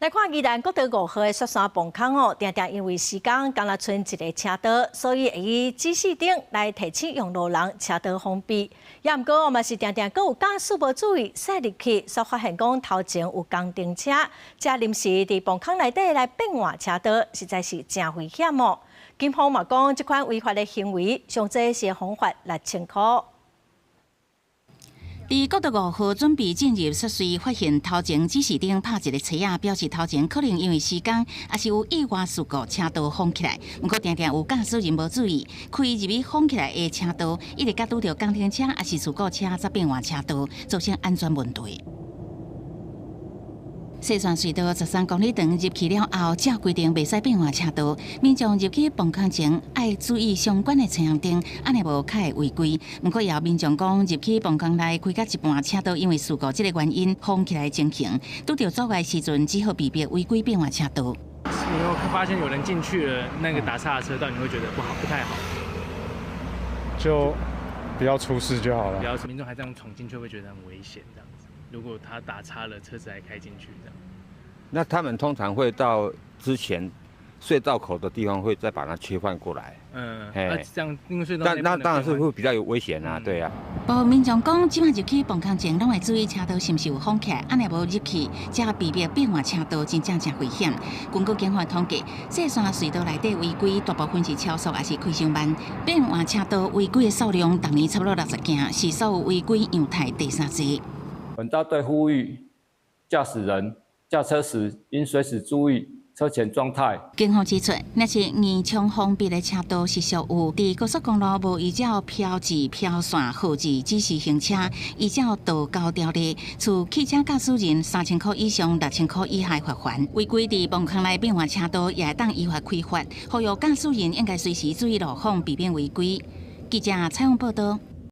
来看宜兰国道5号的雪山崩坑哦，常常因为时间刚若剩一个车道，所以会以指示灯来提醒用路人车道封闭。也毋过，嘛是常常阁有驾驶无注意驶入去，所发现讲头前有公灯车，才临时伫崩坑内底来变换车道，实在是真危险哦。警方嘛讲，这款违法的行为，上济是罚款6000块。 伫国道5号准备进入涉水，发现头前指示灯拍一个车仔，表示头前可能因为时间，也是有意外事故车道封起来。不过，常常有驾驶人无注意，开入去封起来的车道，一直甲拄着工程车，也是事故车则变换车道，造成安全问题。 西山隧道13公里长入去了后，照规定袂使变换车道。民众入去崩坑前，爱注意相关的车辆灯，安尼无较会违规。不过，也有民众讲入去崩坑内开甲一半车道，因为事故这个原因封起来情形，拄着阻碍时阵，只好避免违规变换车道。你有发现有人进去了，那个打岔的车道，你会觉得不太好？就不要出事就好了。不要民众还这样闯进去，会觉得很危险这样子。 如果他打岔了，车子还开进去这样，那他们通常会到之前隧道口的地方，会再把它切换过来。这样因为隧道那当然是会比较有危险啊，对啊。不过民众讲，即马入去崩坑前，拢会注意车道是毋是有封起来，安尼无入去，才避免变换车道，真正危险。根据警方统计，西山隧道内底违规大部分是超速，也是开上慢。变换车道违规的数量，逐年差不多60件，是所有违规样态第3多。 本大队呼吁驾驶人驾车时应随时注意车前状态。警方指出，若是严重封闭的车道是属有伫高速公路无依照标志标线号志指示行车，依照道交条例，处汽车驾驶人3000块以上6000块以下罚款。违规伫崩坑内变换车道，也会当依法开罚。呼吁驾驶人应该随时注意路况，避免违规。记者采访报道。